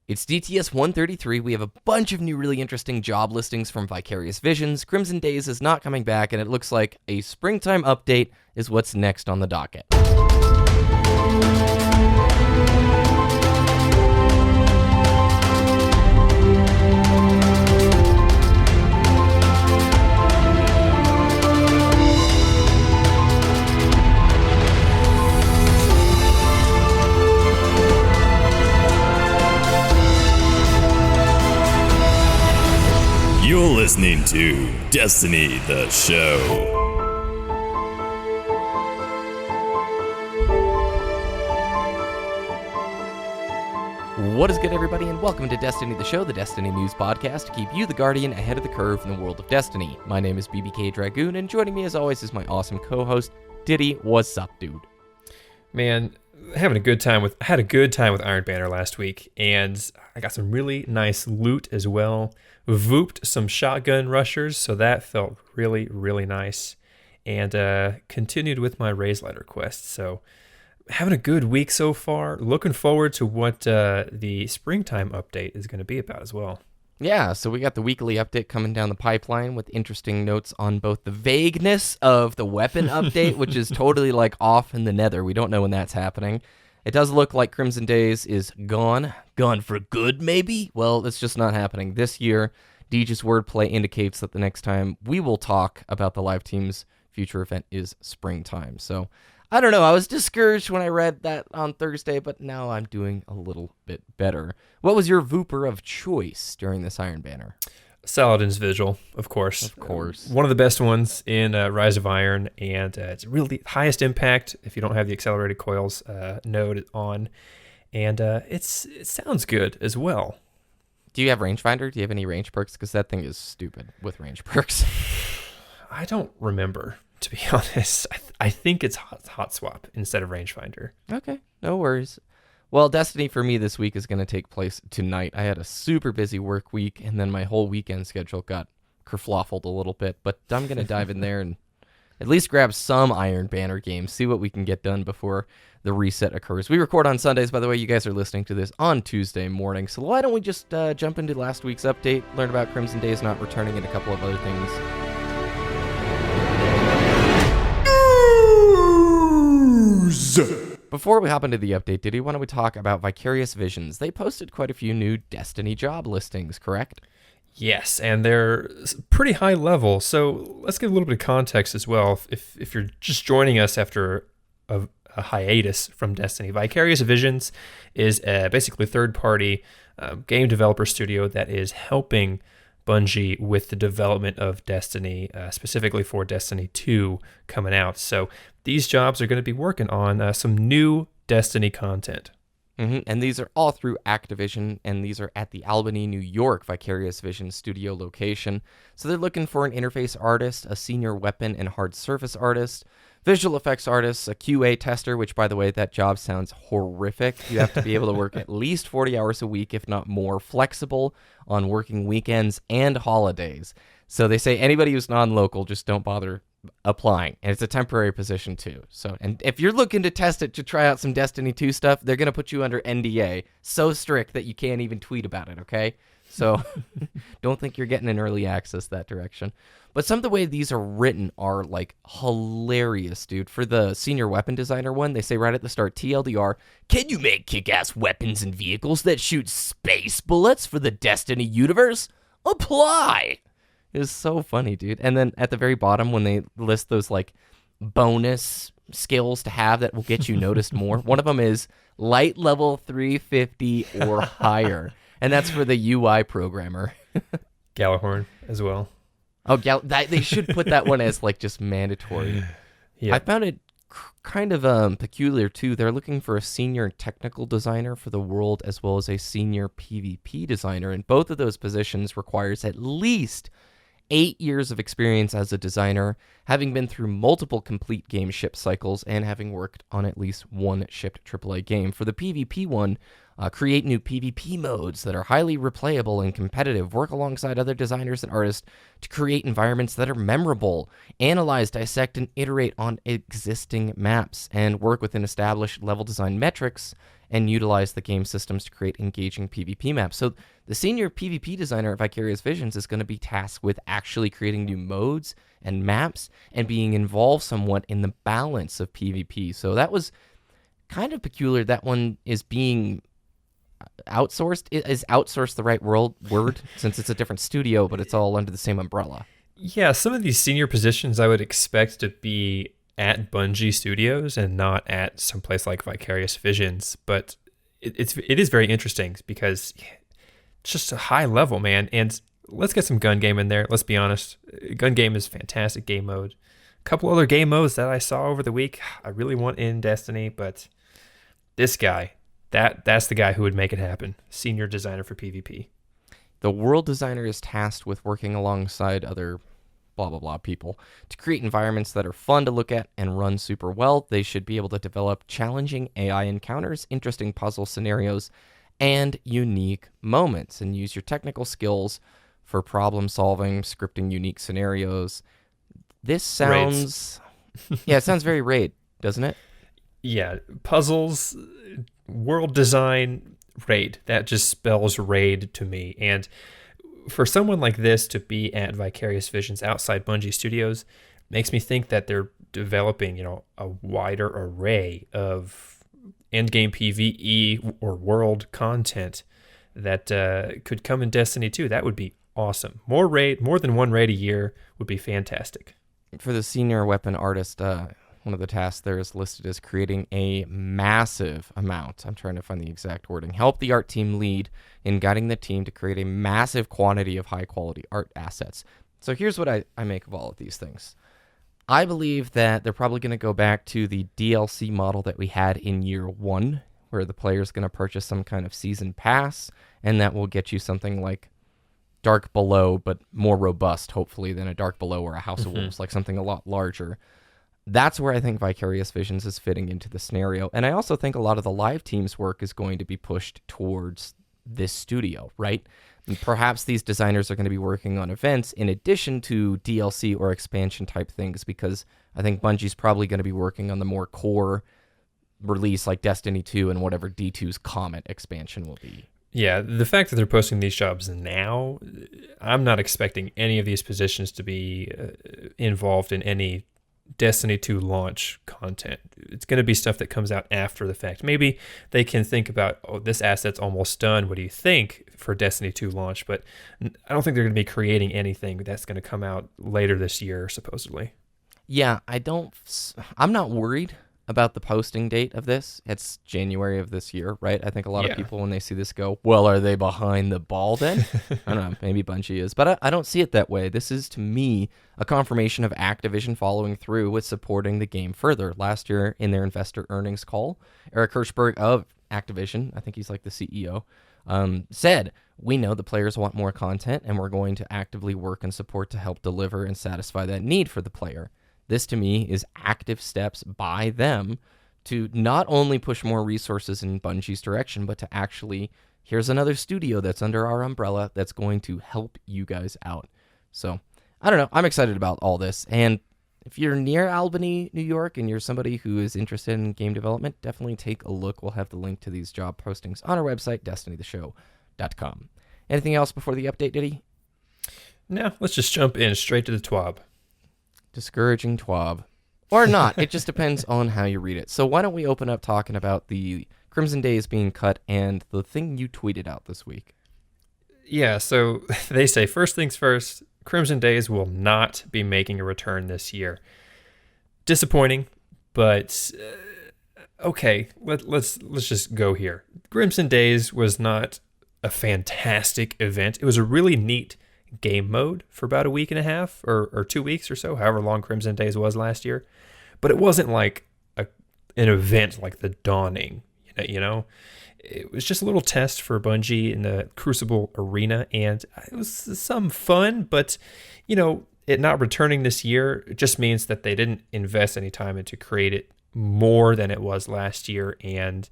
It's DTS 133. We have a bunch of new really interesting job listings from Vicarious Visions. Crimson Days is not coming back, and it looks like a springtime update is what's next on the docket. You're listening to Destiny the Show. What is good, everybody, and welcome to Destiny the Show, the Destiny News podcast to keep you, the Guardian, ahead of the curve in the world of Destiny. My name is BBK Dragoon, and joining me as always is my awesome co-host, Ditty. What's up, dude? Man, I had a good time with Iron Banner last week, and I got some really nice loot as well. Vooped some shotgun rushers, so that felt really, really nice. And continued with my Raise Lighter quest. So having a good week so far. Looking forward to what the springtime update is going to be about as well. Yeah, so we got the weekly update coming down the pipeline with interesting notes on both the vagueness of the weapon update, which is totally like off in the nether. We don't know when that's happening. It does look like Crimson Days is gone for good, maybe? Well, it's just not happening this year. Deej's wordplay indicates that the next time we will talk about the live team's future event is springtime. So, I don't know. I was discouraged when I read that on Thursday, but now I'm doing a little bit better. What was your Vooper of choice during this Iron Banner? Saladin's Vigil, of course. Of course. One of the best ones in Rise of Iron, and it's really highest impact if you don't have the accelerated coils node on. And it sounds good as well. Do you have rangefinder? Do you have any range perks? Because that thing is stupid with range perks. I don't remember, to be honest. I think it's hot swap instead of rangefinder. Okay, no worries. Well, Destiny for me this week is going to take place tonight. I had a super busy work week, and then my whole weekend schedule got kerfluffled a little bit. But I'm going to dive in there and at least grab some Iron Banner games, see what we can get done before the reset occurs. We record on Sundays, by the way. You guys are listening to this on Tuesday morning. So why don't we just jump into last week's update, learn about Crimson Days not returning, and a couple of other things. Before we hop into the update, Diddy, why don't we talk about Vicarious Visions? They posted quite a few new Destiny job listings, correct? Yes, and they're pretty high level. So let's give a little bit of context as well. If you're just joining us after a hiatus from Destiny, Vicarious Visions is basically a third-party game developer studio that is helping Bungie with the development of Destiny, specifically for Destiny 2 coming out. So these jobs are going to be working on some new Destiny content. Mm-hmm. And these are all through Activision, and these are at the Albany, New York Vicarious Visions studio location. So they're looking for an interface artist, a senior weapon and hard surface artist, visual effects artist, a QA tester, which, by the way, that job sounds horrific. You have to be able to work at least 40 hours a week, if not more, flexible on working weekends and holidays. So they say anybody who's non-local, just don't bother applying, and it's a temporary position too. So, and if you're looking to test it to try out some Destiny 2 stuff, they're going to put you under NDA, so strict that you can't even tweet about it, okay? So don't think you're getting an early access that direction. But some of the way these are written are like hilarious, dude. For the senior weapon designer one, they say right at the start, TLDR, can you make kick-ass weapons and vehicles that shoot space bullets for the Destiny universe? Apply! It was so funny, dude. And then at the very bottom, when they list those like bonus skills to have that will get you noticed more, one of them is light level 350 or higher. And that's for the UI programmer. Galahorn as well. Oh, they should put that one as like just mandatory. Yeah. I found it kind of peculiar too. They're looking for a senior technical designer for the world as well as a senior PvP designer. And both of those positions requires at least 8 years of experience as a designer, having been through multiple complete game ship cycles, and having worked on at least one shipped AAA game. For the PvP one, create new PvP modes that are highly replayable and competitive, work alongside other designers and artists to create environments that are memorable, analyze, dissect, and iterate on existing maps, and work within established level design metrics and utilize the game systems to create engaging PvP maps. So the senior PvP designer at Vicarious Visions is going to be tasked with actually creating new modes and maps and being involved somewhat in the balance of PvP. So that was kind of peculiar. That one is being outsourced. Is outsourced the right word since it's a different studio, but it's all under the same umbrella? Yeah, some of these senior positions I would expect to be at Bungie Studios and not at some place like Vicarious Visions, but it is very interesting because it's just a high level, man. And let's get some gun game in there. Let's be honest, gun game is fantastic game mode. A couple other game modes that I saw over the week I really want in Destiny, but this guy, that's the guy who would make it happen. Senior designer for PvP. The world designer is tasked with working alongside other blah, blah, blah people to create environments that are fun to look at and run super well. They should be able to develop challenging AI encounters, interesting puzzle scenarios, and unique moments, and use your technical skills for problem solving, scripting unique scenarios. This sounds... yeah, it sounds very Raid, doesn't it? Yeah, puzzles, world design, Raid. That just spells Raid to me. And for someone like this to be at Vicarious Visions outside Bungie Studios makes me think that they're developing, a wider array of endgame PvE or world content that could come in Destiny 2. That would be awesome. More than one raid a year would be fantastic. For the senior weapon artist, one of the tasks there is listed as creating a massive amount. I'm trying to find the exact wording. Help the art team lead in guiding the team to create a massive quantity of high-quality art assets. So here's what I make of all of these things. I believe that they're probably going to go back to the DLC model that we had in year one, where the player's going to purchase some kind of season pass, and that will get you something like Dark Below, but more robust, hopefully, than a Dark Below or a House of Wolves, like something a lot larger. That's where I think Vicarious Visions is fitting into the scenario. And I also think a lot of the live team's work is going to be pushed towards this studio, right? And perhaps these designers are going to be working on events in addition to DLC or expansion type things, because I think Bungie's probably going to be working on the more core release like Destiny 2 and whatever D2's Comet expansion will be. Yeah, the fact that they're posting these jobs now, I'm not expecting any of these positions to be involved in any Destiny 2 launch content. It's going to be stuff that comes out after the fact. Maybe they can think about, this asset's almost done. What do you think for Destiny 2 launch? But I don't think they're going to be creating anything that's going to come out later this year, supposedly. Yeah, I'm not worried about the posting date of this. It's January of this year, right? I think a lot of people, when they see this, go, well, are they behind the ball then? I don't know, maybe Bungie is, but I don't see it that way. This is, to me, a confirmation of Activision following through with supporting the game further. Last year, in their investor earnings call, Eric Hirschberg of Activision, I think he's like the CEO, said, we know the players want more content, and we're going to actively work and support to help deliver and satisfy that need for the player. This, to me, is active steps by them to not only push more resources in Bungie's direction, but to actually, here's another studio that's under our umbrella that's going to help you guys out. So, I don't know. I'm excited about all this. And if you're near Albany, New York, and you're somebody who is interested in game development, definitely take a look. We'll have the link to these job postings on our website, destinytheshow.com. Anything else before the update, Ditty? No, let's just jump in straight to the TWAB. Discouraging TWAB. Or not. It just depends on how you read it. So why don't we open up talking about the Crimson Days being cut and the thing you tweeted out this week. Yeah, so they say, first things first, Crimson Days will not be making a return this year. Disappointing, but okay, let's just go here. Crimson Days was not a fantastic event. It was a really neat game mode for about a week and a half or 2 weeks or so, however long Crimson Days was last year. But it wasn't like an event like the Dawning, you know? It was just a little test for Bungie in the Crucible arena, and it was some fun, but, it not returning this year just means that they didn't invest any time into create it more than it was last year, and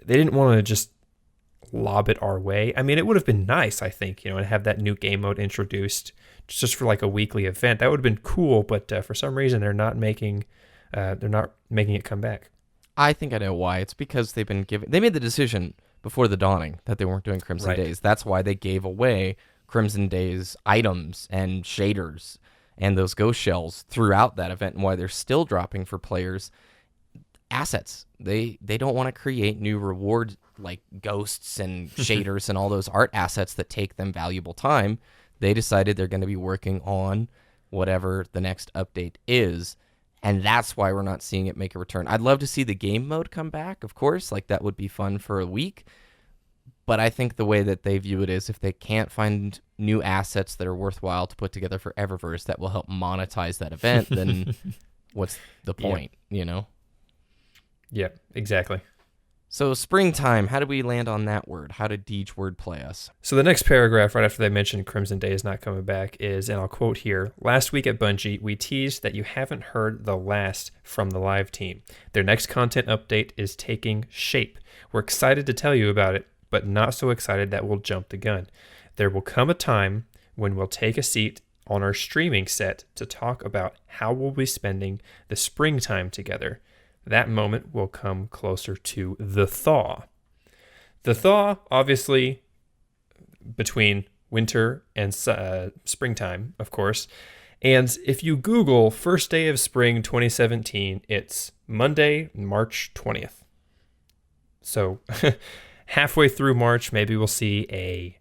they didn't want to just lob it our way. I mean, it would have been nice, I think, and have that new game mode introduced just for like a weekly event. That would have been cool, but for some reason they're not making it come back. I think I know why. It's because they made the decision before the dawning that they weren't doing Crimson Right. Days. That's why they gave away Crimson Days items and shaders and those ghost shells throughout that event, and why they're still dropping for players assets. They don't want to create new rewards like ghosts and shaders and all those art assets that take them valuable time. They decided they're going to be working on whatever the next update is, and that's why we're not seeing it make a return. I'd love to see the game mode come back, of course, like that would be fun for a week, but I think the way that they view it is if they can't find new assets that are worthwhile to put together for Eververse that will help monetize that event, then what's the point, you know? Yeah, exactly. So springtime, how did we land on that word? How did Deej word play us? So the next paragraph, right after they mentioned Crimson Day is not coming back, is, and I'll quote here, "Last week at Bungie, we teased that you haven't heard the last from the live team. Their next content update is taking shape. We're excited to tell you about it, but not so excited that we'll jump the gun. There will come a time when we'll take a seat on our streaming set to talk about how we'll be spending the springtime together. That moment will come closer to the thaw." The thaw, obviously, between winter and springtime, of course. And if you Google first day of spring 2017, it's Monday, March 20th. So halfway through March, maybe we'll see a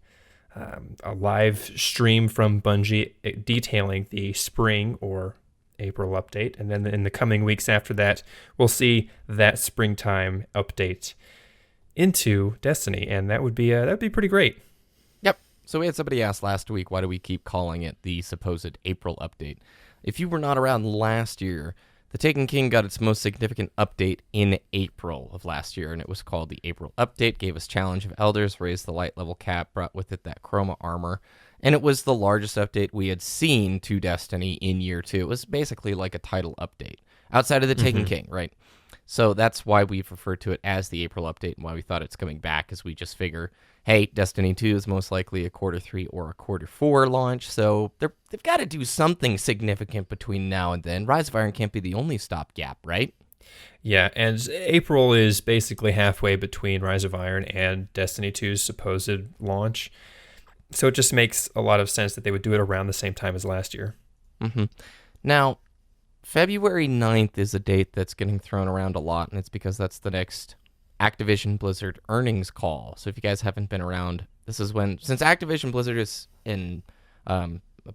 live stream from Bungie detailing the spring or April update, and then in the coming weeks after that, we'll see that springtime update into Destiny, and that'd be pretty great. Yep. So we had somebody ask last week, why do we keep calling it the supposed April update? If you were not around last year, the Taken King got its most significant update in April of last year, and it was called the April update. Gave us Challenge of Elders, raised the light level cap, brought with it that chroma armor. And it was the largest update we had seen to Destiny in year 2. It was basically like a title update outside of the Taken King, right? So that's why we've referred to it as the April update and why we thought it's coming back, is we just figure, hey, Destiny 2 is most likely a Q3 or a Q4 launch, so they've got to do something significant between now and then. Rise of Iron can't be the only stopgap, right? Yeah, and April is basically halfway between Rise of Iron and Destiny 2's supposed launch. So it just makes a lot of sense that they would do it around the same time as last year. Mm-hmm. Now, February 9th is a date that's getting thrown around a lot, and it's because that's the next Activision Blizzard earnings call. So if you guys haven't been around, this is when, since Activision Blizzard is in a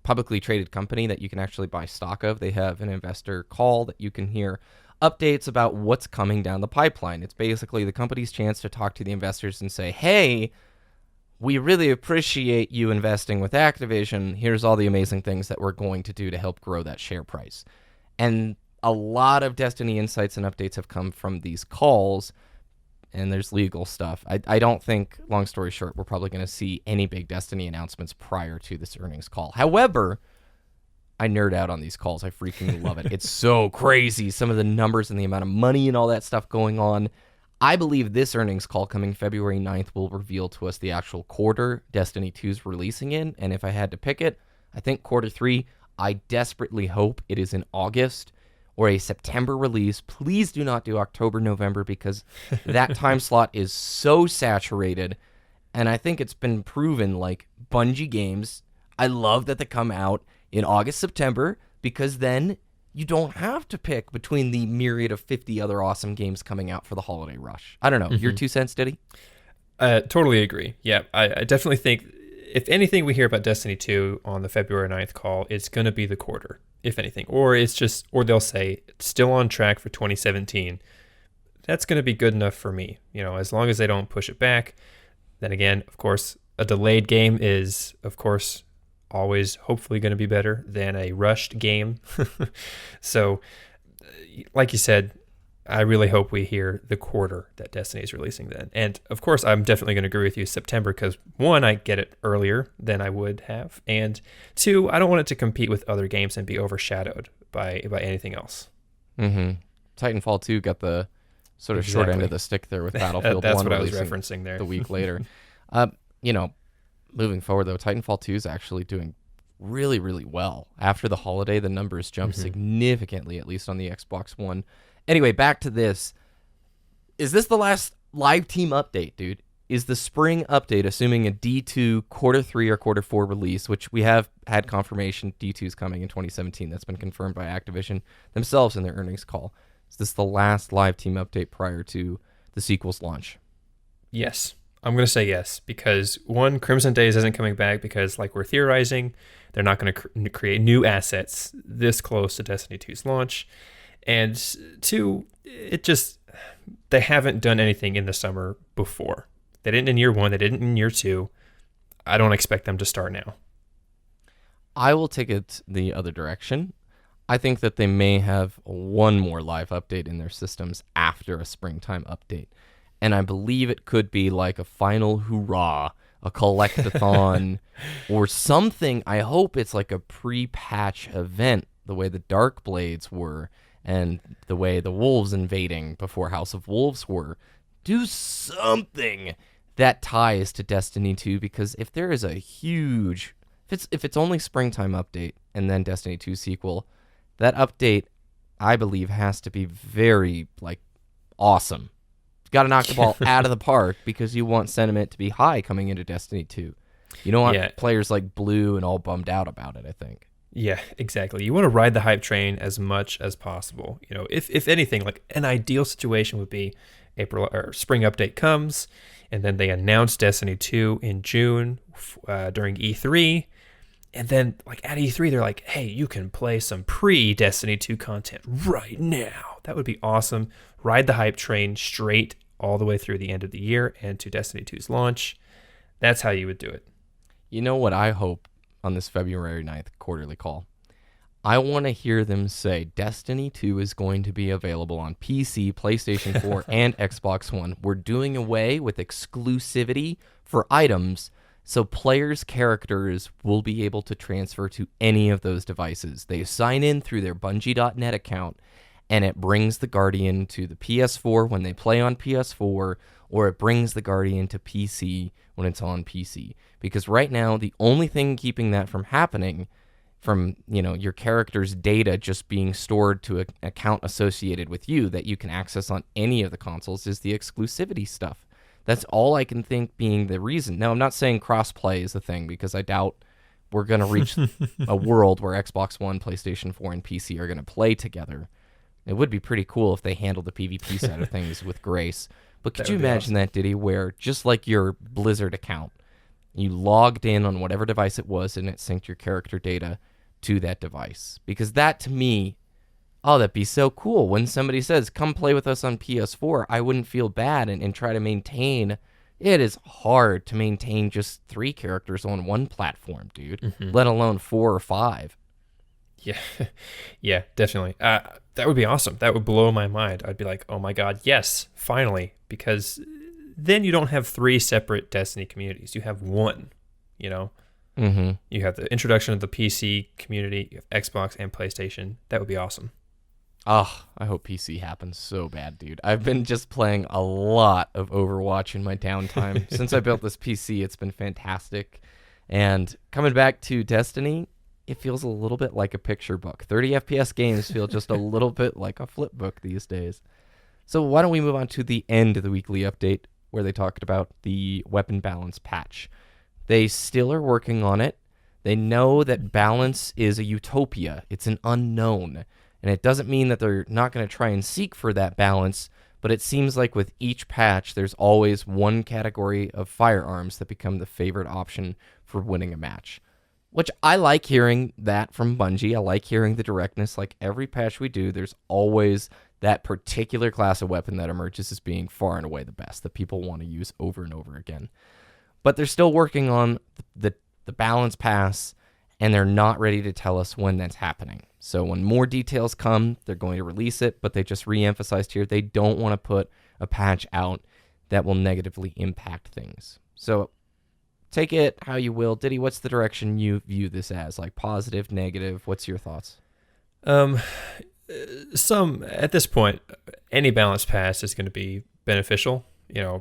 publicly traded company that you can actually buy stock of, they have an investor call that you can hear updates about what's coming down the pipeline. It's basically the company's chance to talk to the investors and say, hey, we really appreciate you investing with Activision. Here's all the amazing things that we're going to do to help grow that share price. And a lot of Destiny insights and updates have come from these calls, and there's legal stuff. I don't think, long story short, we're probably going to see any big Destiny announcements prior to this earnings call. However, I nerd out on these calls. I freaking love it. It's so crazy, some of the numbers and the amount of money and all that stuff going on. I believe this earnings call coming February 9th will reveal to us the actual quarter Destiny 2's releasing in, and if I had to pick it, I think Q3. I desperately hope it is in August or a September release. Please do not do October, November, because that time slot is so saturated, and I think it's been proven, like, Bungie games, I love that they come out in August, September, because then you don't have to pick between the myriad of 50 other awesome games coming out for the holiday rush. I don't know. Your 2 cents, Ditty? Totally agree. Yeah, I definitely think, if anything we hear about Destiny 2 on the February 9th call, it's going to be the quarter, if anything. Or they'll say, it's still on track for 2017. That's going to be good enough for me. You know, as long as they don't push it back. Then again, of course, a delayed game is, of course, always hopefully going to be better than a rushed game. So, like you said, I really hope we hear the quarter that Destiny is releasing then. And of course, I'm definitely going to agree with you, September, because 1, I get it earlier than I would have, and 2, I don't want it to compete with other games and be overshadowed by anything else. Mm-hmm. Titanfall 2 got the sort of short end of the stick there with Battlefield 1. That's what I was referencing there. The week later. Moving forward, though, Titanfall 2 is actually doing really, really well. After the holiday, the numbers jumped significantly, at least on the Xbox One. Anyway, back to this. Is this the last live team update, dude? Is the spring update, assuming a D2 quarter 3 or quarter 4 release, which we have had confirmation D2 is coming in 2017. That's been confirmed by Activision themselves in their earnings call. Is this the last live team update prior to the sequel's launch? Yes. I'm going to say yes, because one, Crimson Days isn't coming back because, like we're theorizing, they're not going to create new assets this close to Destiny 2's launch. And two, they haven't done anything in the summer before. They didn't in year 1. They didn't in year 2. I don't expect them to start now. I will take it the other direction. I think that they may have one more live update in their systems after a springtime update. And I believe it could be like a final hurrah, a collectathon, or something. I hope it's like a pre-patch event, the way the Dark Blades were, and the way the Wolves invading before House of Wolves were. Do something that ties to Destiny 2, because if there is a huge, if it's only springtime update and then Destiny 2 sequel, that update, I believe, has to be very, awesome. You've got to knock the ball out of the park because you want sentiment to be high coming into Destiny 2. You don't want players like Blue and all bummed out about it, I think. Yeah, exactly. You want to ride the hype train as much as possible. If anything, like an ideal situation would be April or spring update comes, and then they announce Destiny 2 in June during E3, and then at E3 they're like, hey, you can play some pre-Destiny 2 content right now. That would be awesome. Ride the hype train straight all the way through the end of the year and to Destiny 2's launch. That's how you would do it. You know what I hope on this February 9th quarterly call? I want to hear them say Destiny 2 is going to be available on PC, PlayStation 4, and Xbox One. We're doing away with exclusivity for items, so players' characters will be able to transfer to any of those devices. They sign in through their Bungie.net account, and it brings the Guardian to the PS4 when they play on PS4, or it brings the Guardian to PC when it's on PC. Because right now, the only thing keeping that from happening, from your character's data just being stored to an account associated with you that you can access on any of the consoles, is the exclusivity stuff. That's all I can think being the reason. Now, I'm not saying crossplay is the thing, because I doubt we're going to reach a world where Xbox One, PlayStation 4, and PC are going to play together. It would be pretty cool if they handled the PvP side of things with grace. But could you imagine that, Ditty, where just like your Blizzard account, you logged in on whatever device it was and it synced your character data to that device? Because that, to me, that'd be so cool. When somebody says, come play with us on PS4, I wouldn't feel bad and try to maintain. It is hard to maintain just 3 characters on one platform, dude, let alone 4 or 5. Yeah, yeah, definitely. That would be awesome. That would blow my mind. I'd be like, oh my God, yes, finally. Because then you don't have 3 separate Destiny communities. You have one, Mm-hmm. You have the introduction of the PC community, you have Xbox and PlayStation. That would be awesome. Oh, I hope PC happens so bad, dude. I've been just playing a lot of Overwatch in my downtime. Since I built this PC, it's been fantastic. And coming back to Destiny, it feels a little bit like a picture book. 30 FPS games feel just a little bit like a flip book these days. So why don't we move on to the end of the weekly update, where they talked about the weapon balance patch. They still are working on it. They know that balance is a utopia. It's an unknown. And it doesn't mean that they're not going to try and seek for that balance, but it seems like with each patch, there's always one category of firearms that become the favorite option for winning a match. Which I like hearing that from Bungie. I like hearing the directness. Like every patch we do, there's always that particular class of weapon that emerges as being far and away the best, that people want to use over and over again. But they're still working on the balance pass, and they're not ready to tell us when that's happening. So when more details come, they're going to release it, but they just re-emphasized here they don't want to put a patch out that will negatively impact things. So take it how you will. Ditty, what's the direction you view this as? Like positive, negative? What's your thoughts? At this point, any balance pass is going to be beneficial,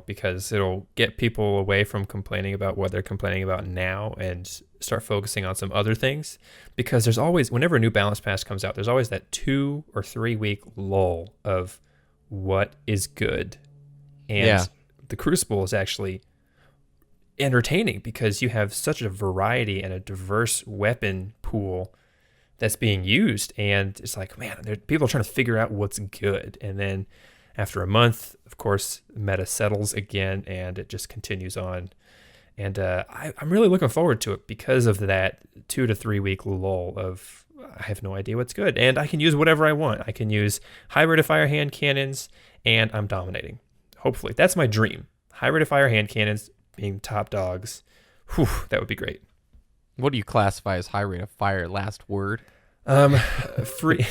because it'll get people away from complaining about what they're complaining about now and start focusing on some other things. Because there's always, whenever a new balance pass comes out, there's always that 2 or 3 week lull of what is good And Yeah. the Crucible is actually entertaining because you have such a variety and a diverse weapon pool that's being used. And it's like, man, people are trying to figure out what's good. And then after a month, of course, meta settles again and it just continues on. And I'm really looking forward to it because of that 2 to 3 week lull of I have no idea what's good. And I can use whatever I want. I can use high rate of fire hand cannons and I'm dominating. Hopefully. That's my dream. High rate of fire hand cannons being top dogs. Whew, that would be great. What do you classify as high rate of fire? Last word? Free.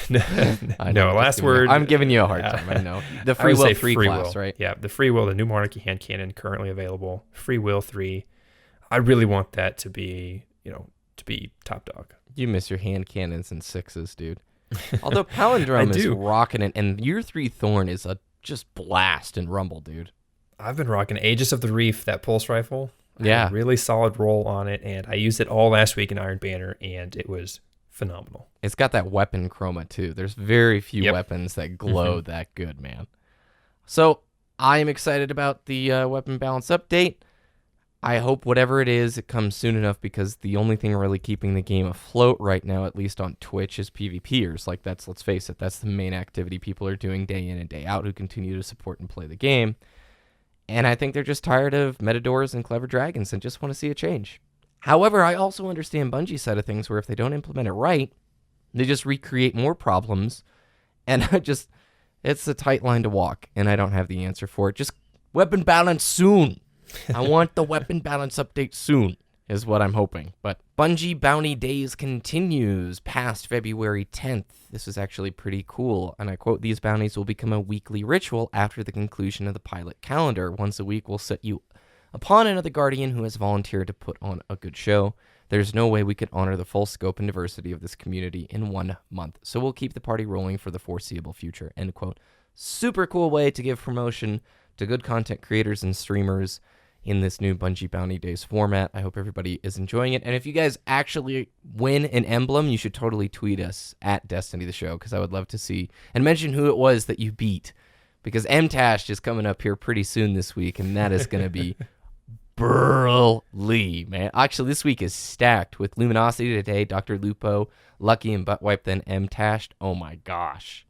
I know, No, I'm last just word. I'm giving you a hard time. I know. The I would Free Will say 3 class, right? Yeah, the Free Will, the New Monarchy hand cannon currently available. Free Will 3. I really want that to be, to be top dog. You miss your hand cannons and 6s, dude. Although Palindrome is do. rocking it, and Year 3 Thorn is a just blast and rumble, dude. I've been rocking Aegis of the Reef, that pulse rifle. I had Yeah. a really solid roll on it, and I used it all last week in Iron Banner, and it was phenomenal. It's got that weapon chroma, too. There's very few Yep. weapons that glow that good, man. So I am excited about the weapon balance update. I hope whatever it is, it comes soon enough because the only thing really keeping the game afloat right now, at least on Twitch, is PvPers. Like, let's face it, that's the main activity people are doing day in and day out who continue to support and play the game. And I think they're just tired of Metadors and Clever Dragons and just want to see a change. However, I also understand Bungie's side of things where if they don't implement it right, they just recreate more problems. And it's a tight line to walk, and I don't have the answer for it. Just weapon balance soon. I want the weapon balance update soon, is what I'm hoping. But Bungie Bounty Days continues past February 10th. This is actually pretty cool, and I quote, "These bounties will become a weekly ritual after the conclusion of the pilot calendar. Once a week, we'll set you upon another Guardian who has volunteered to put on a good show. There's no way we could honor the full scope and diversity of this community in 1 month, so we'll keep the party rolling for the foreseeable future," end quote. Super cool way to give promotion to good content creators and streamers in this new Bungie Bounty Days format. I hope everybody is enjoying it. And if you guys actually win an emblem, you should totally tweet us at Destiny the Show, because I would love to see and mention who it was that you beat, because MTash is coming up here pretty soon this week, and that is going to be burly, man. Actually, this week is stacked with Luminosity today, Dr. Lupo, Lucky, and Buttwipe, then MTashed. Oh my gosh.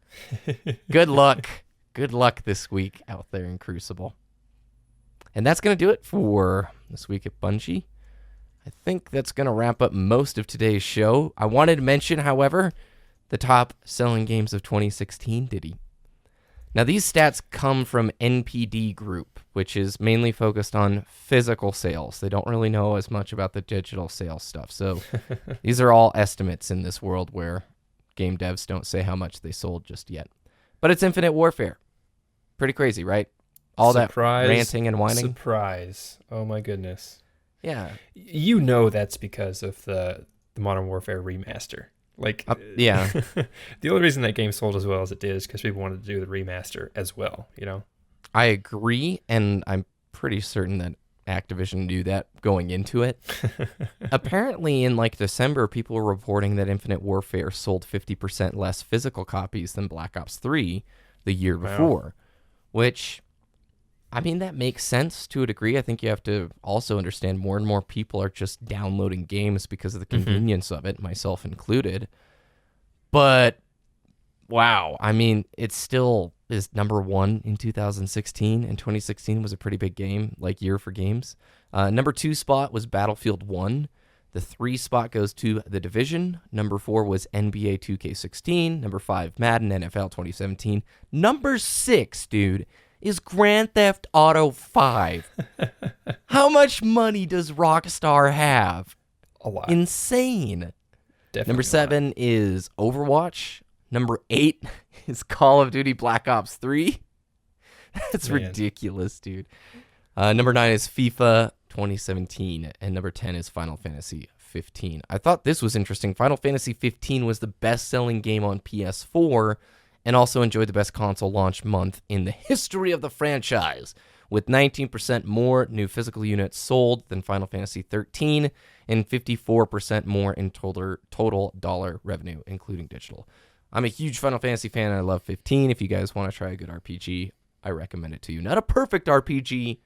Good luck. Good luck this week out there in Crucible. And that's going to do it for this week at Bungie. I think that's going to wrap up most of today's show. I wanted to mention, however, the top selling games of 2016, Ditty. Now, these stats come from NPD Group, which is mainly focused on physical sales. They don't really know as much about the digital sales stuff. So these are all estimates in this world where game devs don't say how much they sold just yet. But it's Infinite Warfare. Pretty crazy, right? All Surprise, that ranting and whining. Surprise. Oh my goodness. Yeah. You know that's because of the Modern Warfare remaster. Like, yeah. The only reason that game sold as well as it did is because people wanted to do the remaster as well, I agree, and I'm pretty certain that Activision knew that going into it. Apparently, in December, people were reporting that Infinite Warfare sold 50% less physical copies than Black Ops 3 the year before, which, I mean, that makes sense to a degree. I think you have to also understand more and more people are just downloading games because of the convenience of it, myself included. But, wow, I mean, it still is number one in 2016, and 2016 was a pretty big year for games. Number 2 spot was Battlefield 1. The 3 spot goes to The Division. Number 4 was NBA 2K16. Number 5, Madden NFL 2017. Number 6, dude, is Grand Theft Auto 5. How much money does Rockstar have? A lot. Insane. Definitely Number 7 is Overwatch. Number 8 is Call of Duty Black Ops 3. That's ridiculous, dude. Number 9 is FIFA 2017. And number 10 is Final Fantasy 15. I thought this was interesting. Final Fantasy 15 was the best-selling game on PS4 and also enjoyed the best console launch month in the history of the franchise, with 19% more new physical units sold than Final Fantasy 13 and 54% more in total dollar revenue, including digital. I'm a huge Final Fantasy fan, and I love 15. If you guys want to try a good RPG, I recommend it to you. Not a perfect RPG,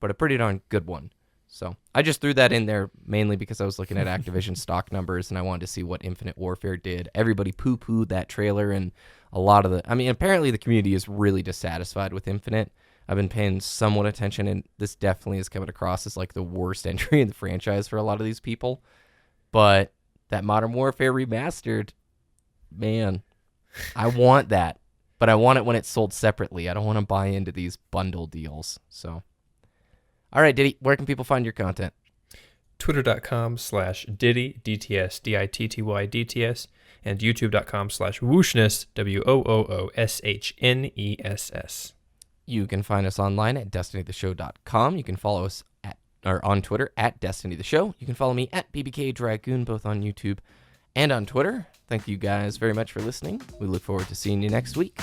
but a pretty darn good one. So I just threw that in there mainly because I was looking at Activision stock numbers and I wanted to see what Infinite Warfare did. Everybody poo-pooed that trailer, and a lot of apparently the community is really dissatisfied with Infinite. I've been paying somewhat attention, and this definitely is coming across as like the worst entry in the franchise for a lot of these people. But that Modern Warfare remastered, man, I want that. But I want it when it's sold separately. I don't want to buy into these bundle deals. So, all right, Ditty, where can people find your content? Twitter.com/Ditty, DTS, DITTY, DTS, and YouTube.com/Wooshness, WOOOSHNESS. You can find us online at destinytheshow.com. You can follow us on Twitter at Destiny the Show. You can follow me at BBK Dragoon, both on YouTube and on Twitter. Thank you guys very much for listening. We look forward to seeing you next week.